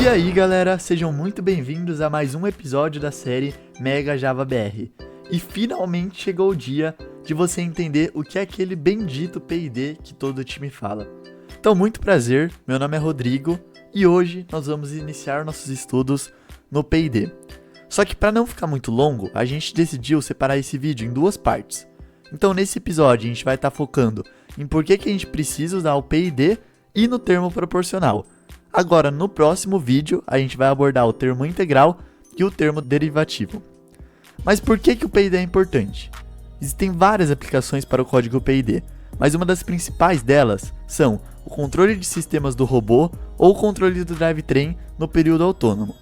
E aí galera, sejam muito bem-vindos a mais um episódio da série Mega Java BR. E finalmente chegou o dia de você entender o que é aquele bendito P&D que todo time fala. Então, muito prazer, meu nome é Rodrigo e hoje nós vamos iniciar nossos estudos no P&D. Só que para não ficar muito longo, a gente decidiu separar esse vídeo em duas partes. Então nesse episódio a gente vai estar focando em por que a gente precisa usar o P&D e no termo proporcional. Agora no próximo vídeo a gente vai abordar o termo integral e o termo derivativo. Mas por que o P&D é importante? Existem várias aplicações para o código P&D, mas uma das principais delas são o controle de sistemas do robô ou o controle do drivetrain no período autônomo.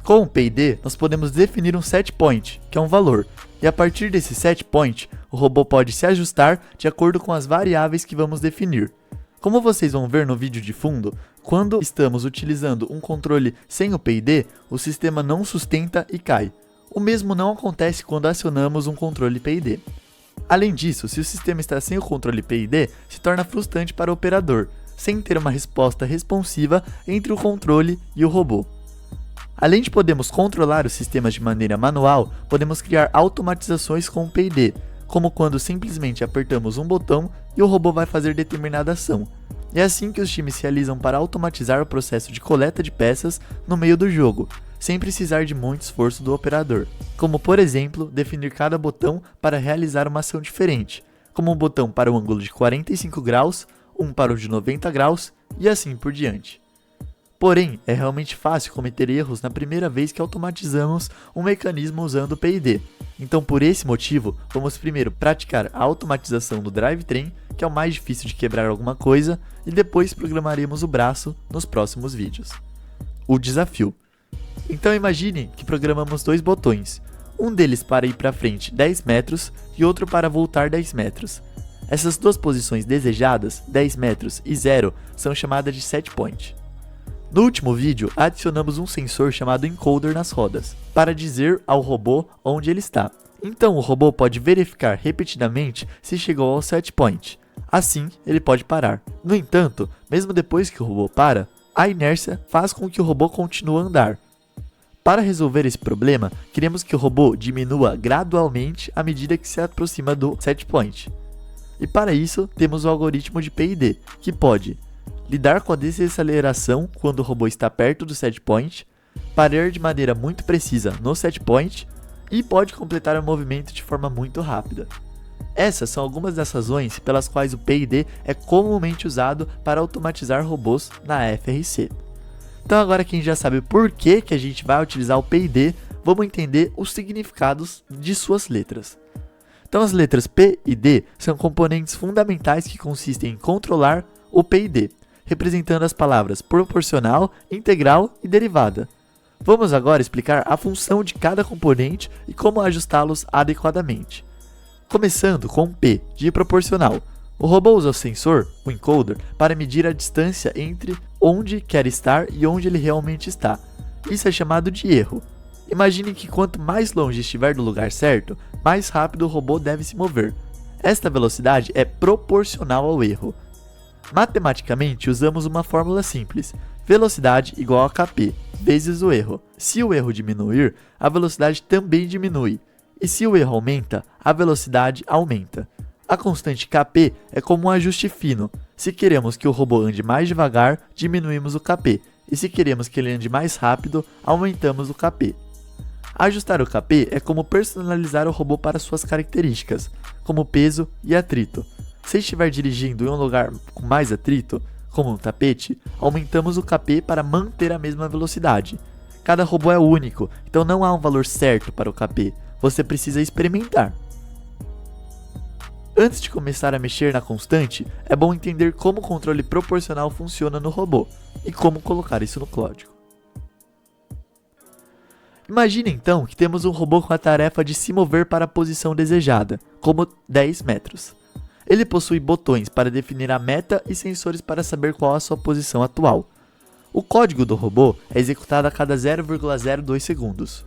Com o P&D, nós podemos definir um setPoint, que é um valor, e a partir desse setPoint, o robô pode se ajustar de acordo com as variáveis que vamos definir. Como vocês vão ver no vídeo de fundo, quando estamos utilizando um controle sem o P&D, o sistema não sustenta e cai. O mesmo não acontece quando acionamos um controle P&D. Além disso, se o sistema está sem o controle P&D, se torna frustrante para o operador, sem ter uma resposta responsiva entre o controle e o robô. Além de podermos controlar os sistemas de maneira manual, podemos criar automatizações com o P&D, como quando simplesmente apertamos um botão e o robô vai fazer determinada ação. É assim que os times se realizam para automatizar o processo de coleta de peças no meio do jogo, sem precisar de muito esforço do operador, como por exemplo, definir cada botão para realizar uma ação diferente, como um botão para o ângulo de 45 graus, um para o de 90 graus e assim por diante. Porém, é realmente fácil cometer erros na primeira vez que automatizamos um mecanismo usando o P&D. Então, por esse motivo, vamos primeiro praticar a automatização do drivetrain, que é o mais difícil de quebrar alguma coisa, e depois programaremos o braço nos próximos vídeos. O desafio. Então imagine que programamos dois botões, um deles para ir para frente 10 metros e outro para voltar 10 metros. Essas duas posições desejadas, 10 metros e 0, são chamadas de setPoint. No último vídeo, adicionamos um sensor chamado encoder nas rodas, para dizer ao robô onde ele está. Então o robô pode verificar repetidamente se chegou ao setPoint. Assim, ele pode parar. No entanto, mesmo depois que o robô para, a inércia faz com que o robô continue a andar. Para resolver esse problema, queremos que o robô diminua gradualmente à medida que se aproxima do setPoint. E para isso, temos o algoritmo de P&D, que pode lidar com a desaceleração quando o robô está perto do setPoint, parar de maneira muito precisa no setPoint e pode completar o movimento de forma muito rápida. Essas são algumas das razões pelas quais o P&D é comumente usado para automatizar robôs na FRC. Então agora que a gente já sabe por que a gente vai utilizar o P&D, vamos entender os significados de suas letras. Então as letras P e D são componentes fundamentais que consistem em controlar o P&D, representando as palavras proporcional, integral e derivada. Vamos agora explicar a função de cada componente e como ajustá-los adequadamente. Começando com P, de proporcional. O robô usa o sensor, o encoder, para medir a distância entre onde quer estar e onde ele realmente está. Isso é chamado de erro. Imagine que quanto mais longe estiver do lugar certo, mais rápido o robô deve se mover. Esta velocidade é proporcional ao erro. Matematicamente, usamos uma fórmula simples, velocidade igual a kp, vezes o erro. Se o erro diminuir, a velocidade também diminui, e se o erro aumenta, a velocidade aumenta. A constante kp é como um ajuste fino. Se queremos que o robô ande mais devagar, diminuímos o kp, e se queremos que ele ande mais rápido, aumentamos o kp. Ajustar o kp é como personalizar o robô para suas características, como peso e atrito. Se estiver dirigindo em um lugar com mais atrito, como um tapete, aumentamos o kp para manter a mesma velocidade. Cada robô é único, então não há um valor certo para o kp, você precisa experimentar. Antes de começar a mexer na constante, é bom entender como o controle proporcional funciona no robô e como colocar isso no código. Imagine então que temos um robô com a tarefa de se mover para a posição desejada, como 10 metros. Ele possui botões para definir a meta e sensores para saber qual a sua posição atual. O código do robô é executado a cada 0,02 segundos.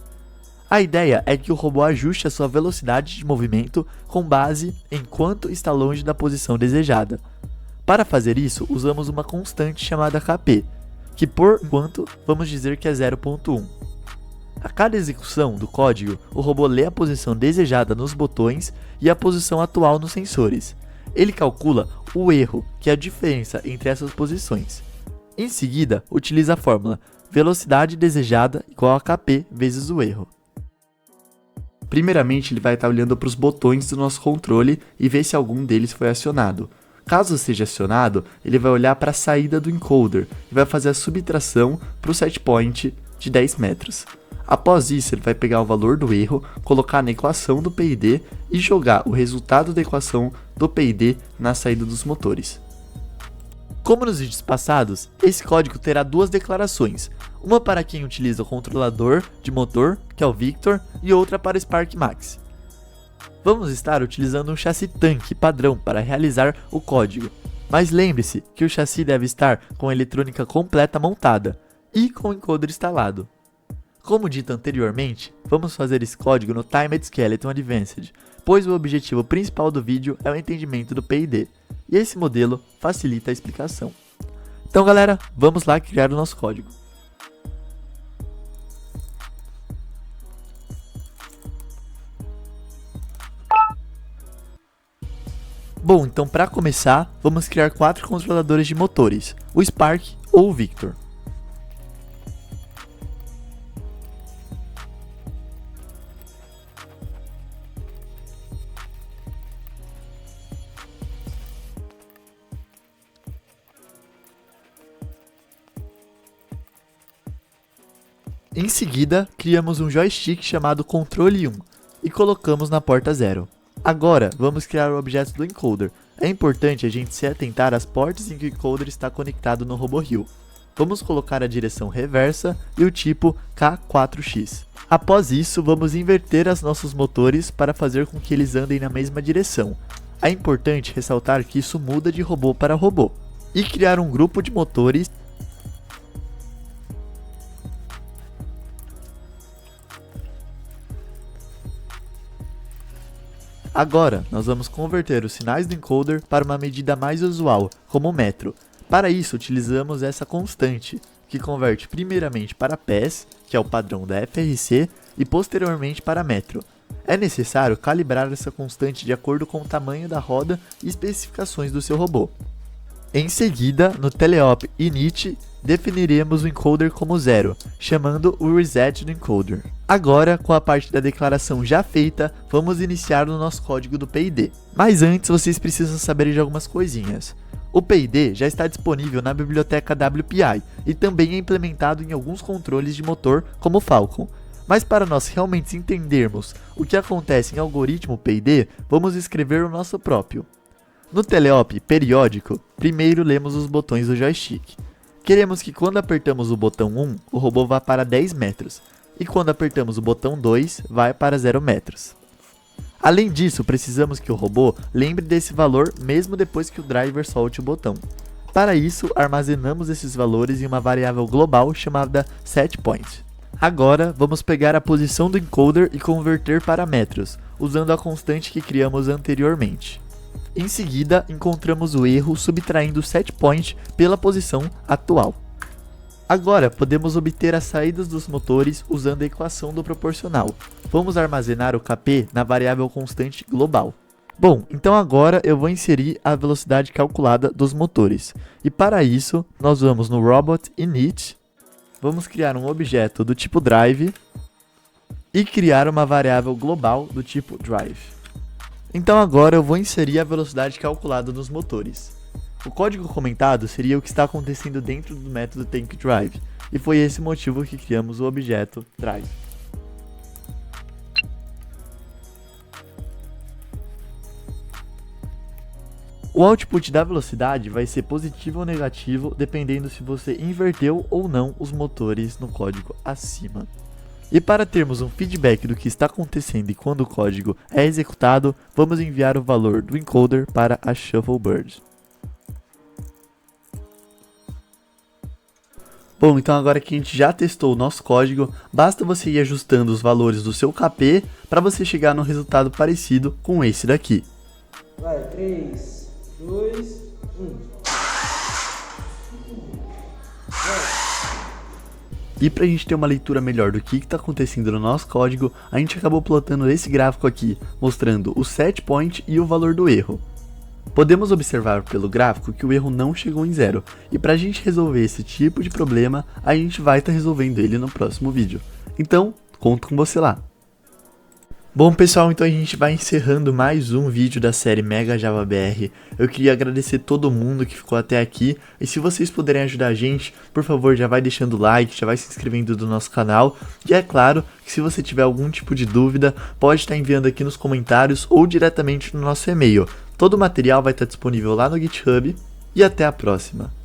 A ideia é que o robô ajuste a sua velocidade de movimento com base em quanto está longe da posição desejada. Para fazer isso, usamos uma constante chamada kp, que por enquanto vamos dizer que é 0.1. A cada execução do código, o robô lê a posição desejada nos botões e a posição atual nos sensores. Ele calcula o erro, que é a diferença entre essas posições. Em seguida, utiliza a fórmula velocidade desejada igual a kp vezes o erro. Primeiramente, ele vai estar olhando para os botões do nosso controle e ver se algum deles foi acionado. Caso seja acionado, ele vai olhar para a saída do encoder e vai fazer a subtração para o setpoint de 10 metros. Após isso, ele vai pegar o valor do erro, colocar na equação do PID e jogar o resultado da equação do PID na saída dos motores. Como nos vídeos passados, esse código terá duas declarações, uma para quem utiliza o controlador de motor, que é o Victor, e outra para o Spark Max. Vamos estar utilizando um chassi tanque padrão para realizar o código, mas lembre-se que o chassi deve estar com a eletrônica completa montada e com o encoder instalado. Como dito anteriormente, vamos fazer esse código no Timed Skeleton Advanced, pois o objetivo principal do vídeo é o entendimento do PID, e esse modelo facilita a explicação. Então galera, vamos lá criar o nosso código. Bom, então para começar, vamos criar 4 controladores de motores, o Spark ou o Victor. Em seguida, criamos um joystick chamado Controle 1 e colocamos na porta 0. Agora, vamos criar o objeto do encoder. É importante a gente se atentar às portas em que o encoder está conectado no RoboHill. Vamos colocar a direção reversa e o tipo K4X. Após isso, vamos inverter os nossos motores para fazer com que eles andem na mesma direção. É importante ressaltar que isso muda de robô para robô. E criar um grupo de motores. Agora, nós vamos converter os sinais do encoder para uma medida mais usual, como o metro. Para isso, utilizamos essa constante, que converte primeiramente para pés, que é o padrão da FRC, e posteriormente para metro. É necessário calibrar essa constante de acordo com o tamanho da roda e especificações do seu robô. Em seguida, no teleop init, definiremos o encoder como 0, chamando o reset do encoder. Agora, com a parte da declaração já feita, vamos iniciar o nosso código do PID. Mas antes, vocês precisam saber de algumas coisinhas. O PID já está disponível na biblioteca WPI e também é implementado em alguns controles de motor como o Falcon. Mas para nós realmente entendermos o que acontece em algoritmo PID, vamos escrever o nosso próprio. No teleop periódico, primeiro lemos os botões do joystick. Queremos que quando apertamos o botão 1, o robô vá para 10 metros, e quando apertamos o botão 2, vai para 0 metros. Além disso, precisamos que o robô lembre desse valor mesmo depois que o driver solte o botão. Para isso, armazenamos esses valores em uma variável global chamada setPoint. Agora, vamos pegar a posição do encoder e converter para metros, usando a constante que criamos anteriormente. Em seguida, encontramos o erro subtraindo o setpoint pela posição atual. Agora, podemos obter as saídas dos motores usando a equação do proporcional. Vamos armazenar o Kp na variável constante global. Bom, então agora eu vou inserir a velocidade calculada dos motores. E para isso, nós vamos no robot init, vamos criar um objeto do tipo drive e criar uma variável global do tipo drive. Então agora eu vou inserir a velocidade calculada dos motores. O código comentado seria o que está acontecendo dentro do método TankDrive, e foi esse motivo que criamos o objeto drive. O output da velocidade vai ser positivo ou negativo, dependendo se você inverteu ou não os motores no código acima. E para termos um feedback do que está acontecendo e quando o código é executado, vamos enviar o valor do encoder para a Shufflebird. Bom, então agora que a gente já testou o nosso código, basta você ir ajustando os valores do seu KP para você chegar no resultado parecido com esse daqui. Vai, 3, 2, 1. Vai. E para a gente ter uma leitura melhor do que está acontecendo no nosso código, a gente acabou plotando esse gráfico aqui, mostrando o set point e o valor do erro. Podemos observar pelo gráfico que o erro não chegou em zero, e para a gente resolver esse tipo de problema, a gente vai estar resolvendo ele no próximo vídeo. Então, conto com você lá! Bom pessoal, então a gente vai encerrando mais um vídeo da série Mega Java BR. Eu queria agradecer todo mundo que ficou até aqui, e se vocês puderem ajudar a gente, por favor já vai deixando o like, já vai se inscrevendo no nosso canal, e é claro que se você tiver algum tipo de dúvida, pode estar enviando aqui nos comentários ou diretamente no nosso e-mail. Todo o material vai estar disponível lá no GitHub, e até a próxima!